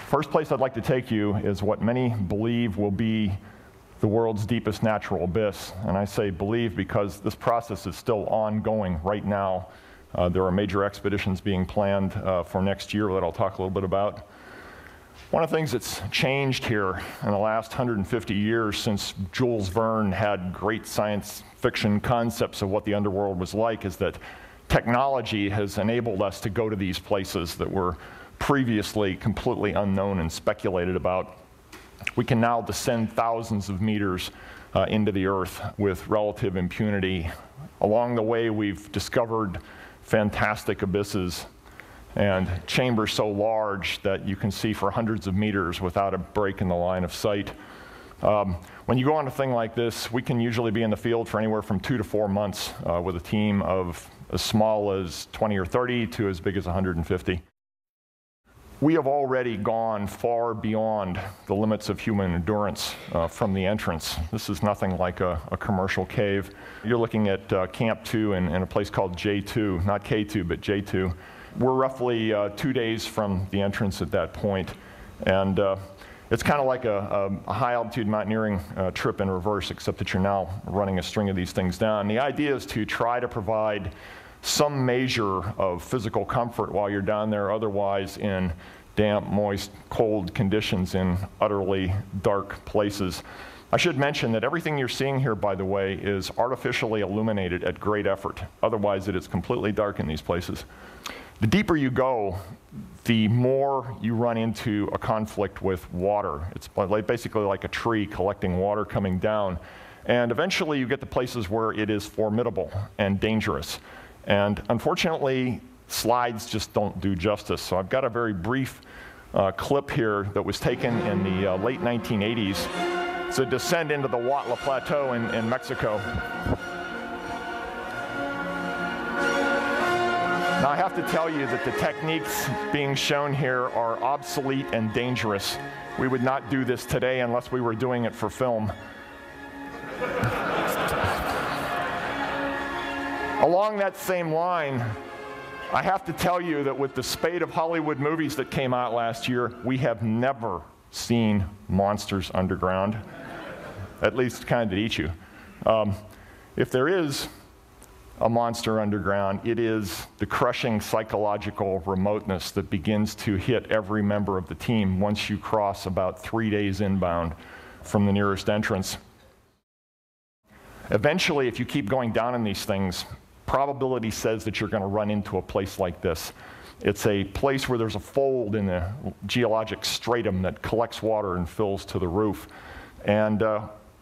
First place I'd like to take you is what many believe will be the world's deepest natural abyss. And I say believe because this process is still ongoing right now. There are major expeditions being planned for next year that I'll talk a little bit about. One of the things that's changed here in the last 150 years since Jules Verne had great science fiction concepts of what the underworld was like is that technology has enabled us to go to these places that were previously completely unknown and speculated about. We can now descend thousands of meters into the earth with relative impunity. Along the way, we've discovered fantastic abysses and chambers so large that you can see for hundreds of meters without a break in the line of sight. When you go on a thing like this, we can usually be in the field for anywhere from 2 to 4 months with a team of as small as 20 or 30 to as big as 150. We have already gone far beyond the limits of human endurance from the entrance. This is nothing like a commercial cave. You're looking at Camp 2 in a place called J2, not K2, but J2. We're roughly 2 days from the entrance at that point, and it's kind of like a high-altitude mountaineering trip in reverse, except that you're now running a string of these things down. The idea is to try to provide some measure of physical comfort while you're down there, otherwise in damp, moist, cold conditions in utterly dark places. I should mention that everything you're seeing here, by the way, is artificially illuminated at great effort. Otherwise, it is completely dark in these places. The deeper you go, the more you run into a conflict with water. It's basically like a tree collecting water coming down. And eventually you get to places where it is formidable and dangerous. And unfortunately, slides just don't do justice. So I've got a very brief clip here that was taken in the late 1980s. It's a descent into the Huautla Plateau in Mexico. Now I have to tell you that the techniques being shown here are obsolete and dangerous. We would not do this today unless we were doing it for film. Along that same line, I have to tell you that with the spate of Hollywood movies that came out last year, we have never seen monsters underground, at least kind that eat you. If there is a monster underground, it is the crushing psychological remoteness that begins to hit every member of the team once you cross about 3 days inbound from the nearest entrance. Eventually, if you keep going down in these things, probability says that you're going to run into a place like this. It's a place where there's a fold in the geologic stratum that collects water and fills to the roof. And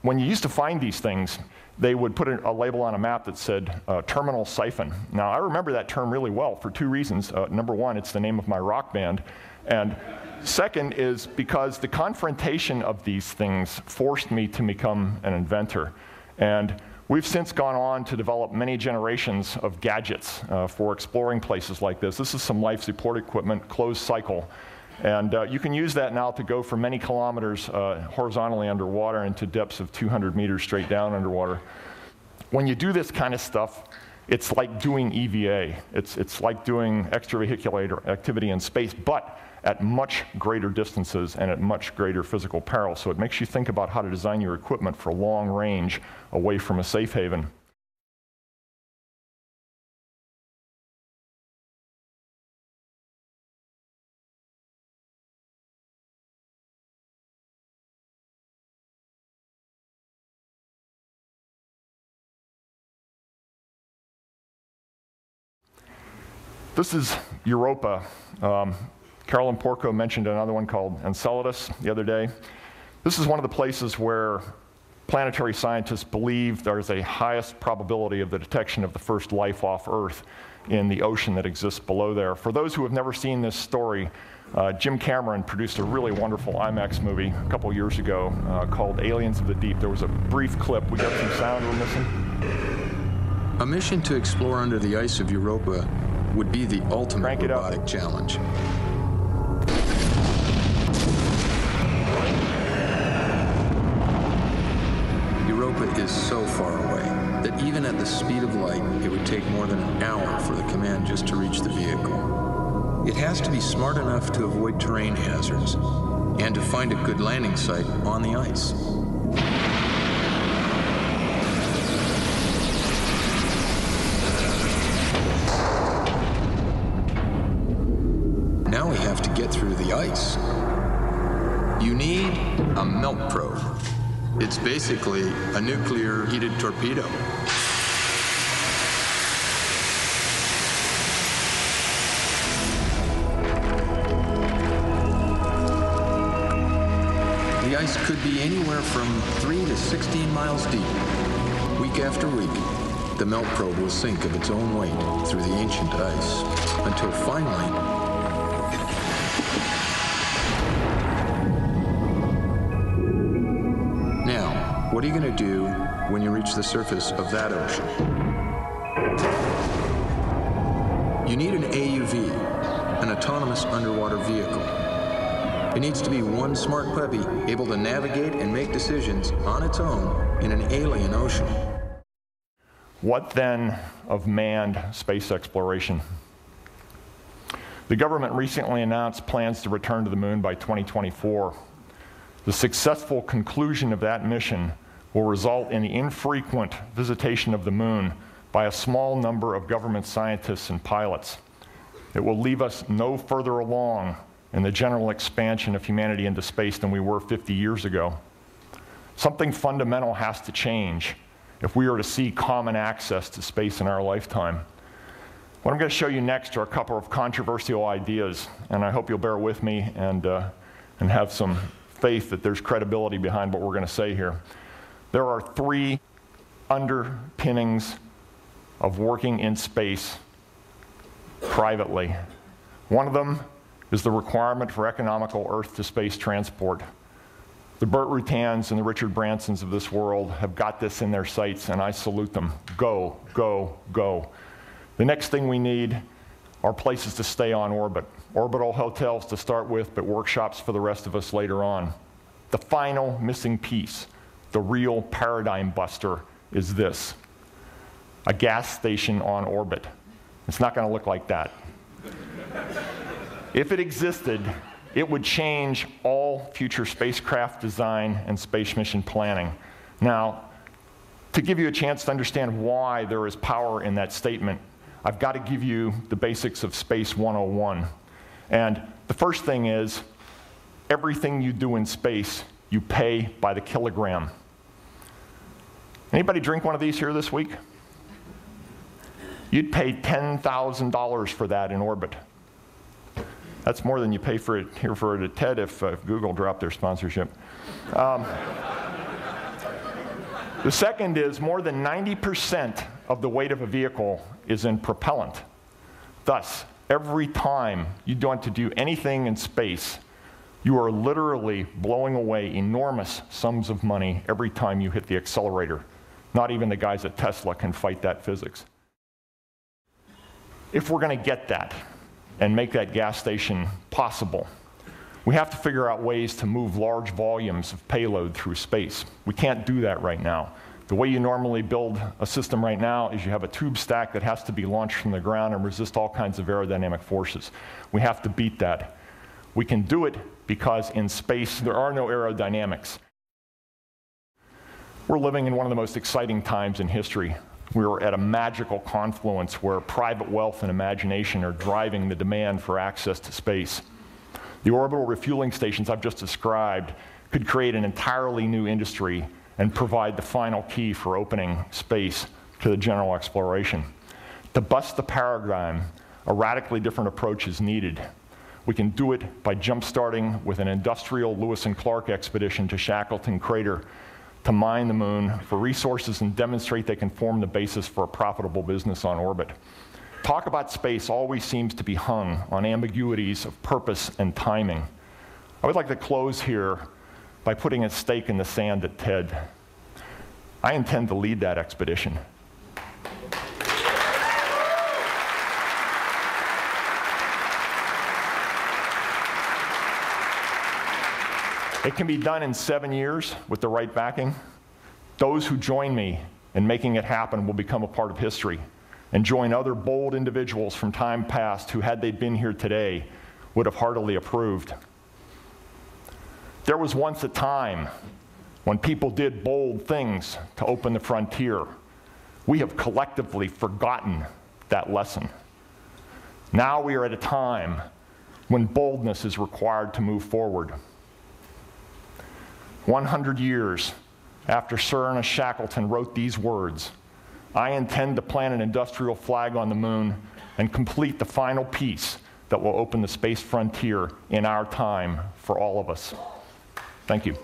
when you used to find these things, they would put a label on a map that said terminal siphon. Now, I remember that term really well for 2 reasons. Number one, it's the name of my rock band. And second is because the confrontation of these things forced me to become an inventor. And we've since gone on to develop many generations of gadgets for exploring places like this. This is some life support equipment, closed cycle. And you can use that now to go for many kilometers horizontally underwater into depths of 200 meters straight down underwater. When you do this kind of stuff, it's like doing EVA. It's like doing extravehicular activity in space, but at much greater distances and at much greater physical peril. So it makes you think about how to design your equipment for long range away from a safe haven. This is Europa. Carolyn Porco mentioned another one called Enceladus the other day. This is one of the places where planetary scientists believe there's a highest probability of the detection of the first life off Earth in the ocean that exists below there. For those who have never seen this story, Jim Cameron produced a really wonderful IMAX movie a couple years ago called Aliens of the Deep. There was a brief clip. We got some sound we're missing. A mission to explore under the ice of Europa would be the ultimate robotic challenge. Europa is so far away that even at the speed of light, it would take more than an hour for the command just to reach the vehicle. It has to be smart enough to avoid terrain hazards and to find a good landing site on the ice. Now we have to get through the ice. You need a melt probe. It's basically a nuclear heated torpedo. The ice could be anywhere from 3 to 16 miles deep. Week after week, the melt probe will sink of its own weight through the ancient ice until finally, what are you going to do when you reach the surface of that ocean? You need an AUV, an autonomous underwater vehicle. It needs to be one smart puppy able to navigate and make decisions on its own in an alien ocean. What then of manned space exploration? The government recently announced plans to return to the moon by 2024. The successful conclusion of that mission will result in the infrequent visitation of the moon by a small number of government scientists and pilots. It will leave us no further along in the general expansion of humanity into space than we were 50 years ago. Something fundamental has to change if we are to see common access to space in our lifetime. What I'm going to show you next are a couple of controversial ideas, and I hope you'll bear with me and have some faith that there's credibility behind what we're going to say here. There are three underpinnings of working in space privately. One of them is the requirement for economical Earth-to-space transport. The Burt Rutans and the Richard Bransons of this world have got this in their sights, and I salute them. Go, go, go. The next thing we need are places to stay on orbit. Orbital hotels to start with, but workshops for the rest of us later on. The final missing piece, the real paradigm buster, is this: a gas station on orbit. It's not going to look like that. If it existed, it would change all future spacecraft design and space mission planning. Now, to give you a chance to understand why there is power in that statement, I've got to give you the basics of Space 101. And the first thing is, everything you do in space, you pay by the kilogram. Anybody drink one of these here this week? You'd pay $10,000 for that in orbit. That's more than you pay for it here for it at TED if Google dropped their sponsorship. The second is more than 90% of the weight of a vehicle is in propellant. Thus, every time you want to do anything in space, you are literally blowing away enormous sums of money every time you hit the accelerator. Not even the guys at Tesla can fight that physics. If we're going to get that and make that gas station possible, we have to figure out ways to move large volumes of payload through space. We can't do that right now. The way you normally build a system right now is you have a tube stack that has to be launched from the ground and resist all kinds of aerodynamic forces. We have to beat that. We can do it because in space there are no aerodynamics. We're living in one of the most exciting times in history. We're at a magical confluence where private wealth and imagination are driving the demand for access to space. The orbital refueling stations I've just described could create an entirely new industry and provide the final key for opening space to the general exploration. To bust the paradigm, a radically different approach is needed. We can do it by jump-starting with an industrial Lewis and Clark expedition to Shackleton Crater to mine the moon for resources and demonstrate they can form the basis for a profitable business on orbit. Talk about space always seems to be hung on ambiguities of purpose and timing. I would like to close here by putting a stake in the sand at TED. I intend to lead that expedition. It can be done in 7 years with the right backing. Those who join me in making it happen will become a part of history. and join other bold individuals from time past who, had they been here today, would have heartily approved. There was once a time when people did bold things to open the frontier. We have collectively forgotten that lesson. Now we are at a time when boldness is required to move forward. 100 years after Sir Ernest Shackleton wrote these words, I intend to plant an industrial flag on the moon and complete the final piece that will open the space frontier in our time for all of us. Thank you.